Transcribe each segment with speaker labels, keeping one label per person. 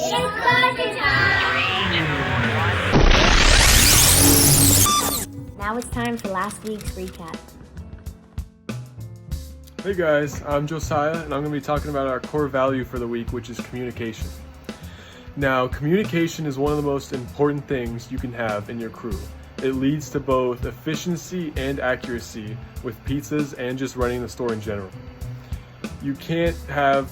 Speaker 1: Now it's time for last week's recap.
Speaker 2: Hey guys, I'm Josiah and I'm going to be talking about our core value for the week, which is communication. Now, communication is one of the most important things you can have in your crew. It leads to both efficiency and accuracy with pizzas and just running the store in general. You can't have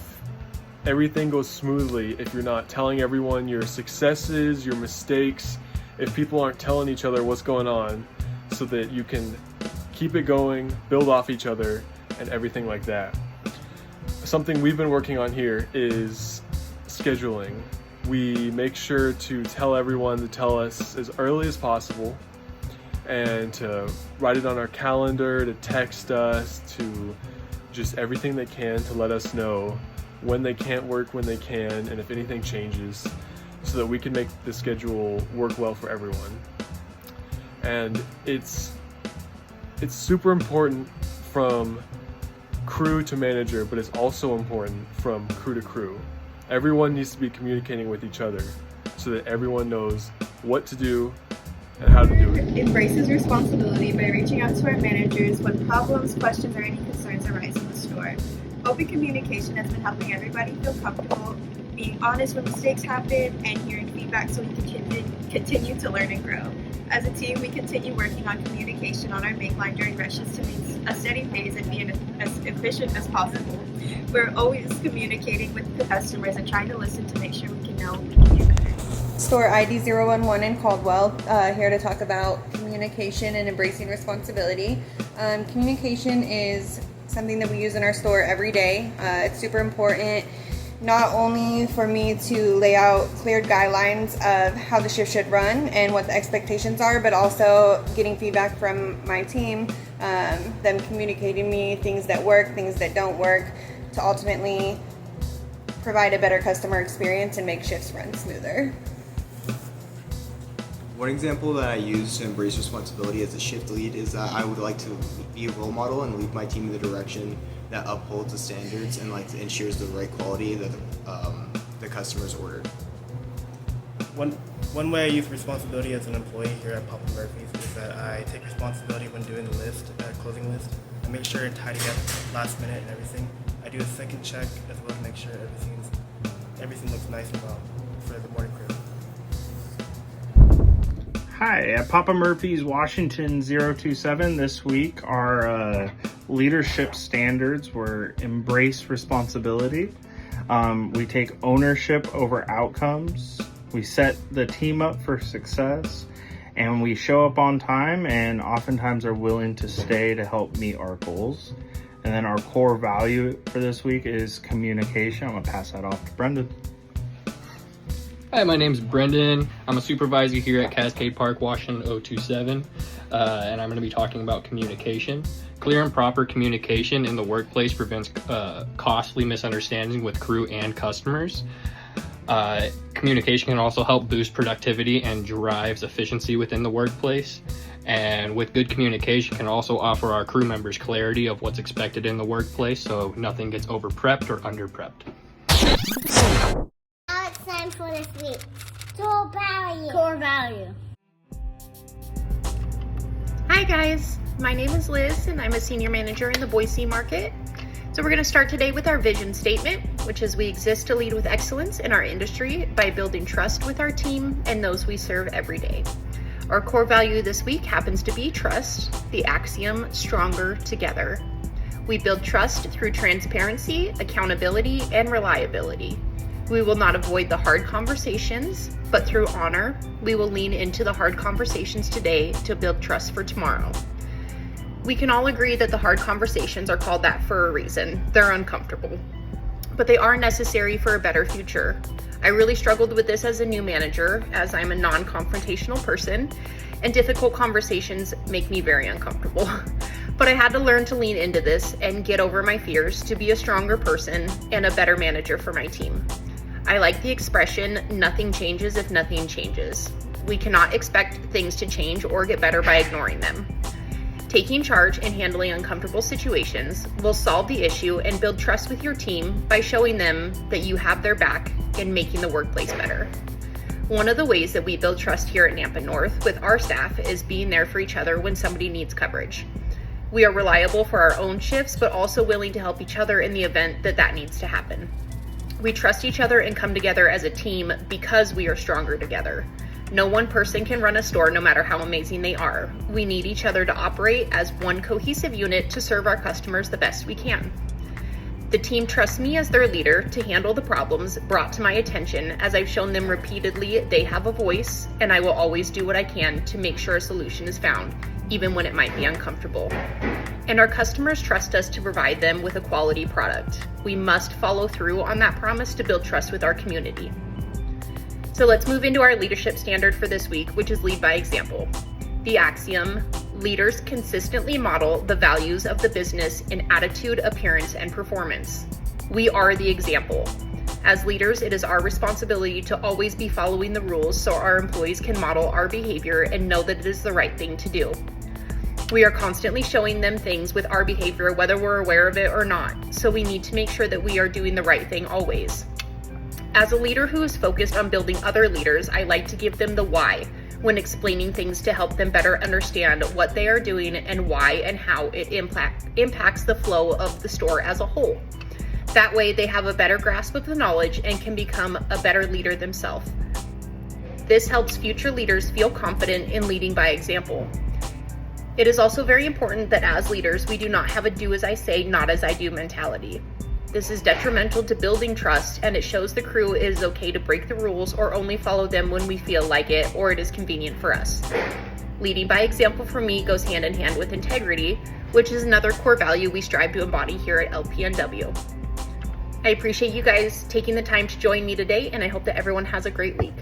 Speaker 2: everything go smoothly if you're not telling everyone your successes, your mistakes, if people aren't telling each other what's going on, so that you can keep it going, build off each other, and everything like that. Something we've been working on here is scheduling. We make sure to tell everyone to tell us as early as possible and to write it on our calendar, to text us, to just everything they can to let us know when they can't work, when they can, and if anything changes, so that we can make the schedule work well for everyone. And it's super important from crew to manager, but it's also important from crew to crew. Everyone needs to be communicating with each other so that everyone knows what to do and how to do it.
Speaker 3: Embraces responsibility by reaching out to our managers when problems, questions, or any concerns arise in the store. Open communication has been helping everybody feel comfortable, being honest when mistakes happen, and hearing feedback so we can continue to learn and grow. As a team, we continue working on communication on our make line during rushes to maintain a steady pace and be as efficient as possible. We're always communicating with the customers and trying to listen to make sure we can know we can do better.
Speaker 4: Store ID 011 in Caldwell, here to talk about communication and embracing responsibility. Communication is something that we use in our store every day. It's super important, not only for me to lay out clear guidelines of how the shift should run and what the expectations are, but also getting feedback from my team, them communicating me things that work, things that don't work, to ultimately provide a better customer experience and make shifts run smoother.
Speaker 5: One example that I use to embrace responsibility as a shift lead is that I would like to be a role model and lead my team in the direction that upholds the standards and ensures the right quality that the customers ordered.
Speaker 6: One way I use responsibility as an employee here at Papa Murphy's is that I take responsibility when doing the list, closing list. I make sure and tidy up last minute and everything. I do a second check as well to make sure everything looks nice and well for the morning crew.
Speaker 7: Hi, at Papa Murphy's Washington 027 this week, our leadership standards were embrace responsibility. We take ownership over outcomes. We set the team up for success, and we show up on time and oftentimes are willing to stay to help meet our goals. And then our core value for this week is communication. I'm gonna pass that off to Brendan.
Speaker 8: Hi, my name's Brendan. I'm a supervisor here at Cascade Park, Washington 027, and I'm going to be talking about communication. Clear and proper communication in the workplace prevents costly misunderstandings with crew and customers. Communication can also help boost productivity and drives efficiency within the workplace. And with good communication can also offer our crew members clarity of what's expected in the workplace, so nothing gets over-prepped or under-prepped.
Speaker 1: Now it's time for this week's core value. Core value.
Speaker 3: Hi guys, my name is Liz and I'm a senior manager in the Boise market. So we're going to start today with our vision statement, which is we exist to lead with excellence in our industry by building trust with our team and those we serve every day. Our core value this week happens to be trust, the axiom stronger together. We build trust through transparency, accountability, and reliability. We will not avoid the hard conversations, but through honor, we will lean into the hard conversations today to build trust for tomorrow. We can all agree that the hard conversations are called that for a reason. They're uncomfortable, but they are necessary for a better future. I really struggled with this as a new manager, as I'm a non-confrontational person, and difficult conversations make me very uncomfortable. But I had to learn to lean into this and get over my fears to be a stronger person and a better manager for my team. I like the expression, nothing changes if nothing changes. We cannot expect things to change or get better by ignoring them. Taking charge and handling uncomfortable situations will solve the issue and build trust with your team by showing them that you have their back and making the workplace better. One of the ways that we build trust here at Nampa North with our staff is being there for each other when somebody needs coverage. We are reliable for our own shifts, but also willing to help each other in the event that that needs to happen. We trust each other and come together as a team because we are stronger together. No one person can run a store no matter how amazing they are. We need each other to operate as one cohesive unit to serve our customers the best we can. The team trusts me as their leader to handle the problems brought to my attention, as I've shown them repeatedly they have a voice, and I will always do what I can to make sure a solution is found, even when it might be uncomfortable. And our customers trust us to provide them with a quality product. We must follow through on that promise to build trust with our community. So let's move into our leadership standard for this week, which is lead by example. The axiom, leaders consistently model the values of the business in attitude, appearance, and performance. We are the example. As leaders, it is our responsibility to always be following the rules so our employees can model our behavior and know that it is the right thing to do. We are constantly showing them things with our behavior, whether we're aware of it or not, so we need to make sure that we are doing the right thing always. As a leader who is focused on building other leaders, I like to give them the why when explaining things to help them better understand what they are doing and why and how it impacts the flow of the store as a whole. That way they have a better grasp of the knowledge and can become a better leader themselves. This helps future leaders feel confident in leading by example. It is also very important that as leaders, we do not have a do as I say, not as I do mentality. This is detrimental to building trust, and it shows the crew it is okay to break the rules or only follow them when we feel like it or it is convenient for us. Leading by example for me goes hand in hand with integrity, which is another core value we strive to embody here at LPNW. I appreciate you guys taking the time to join me today, and I hope that everyone has a great week.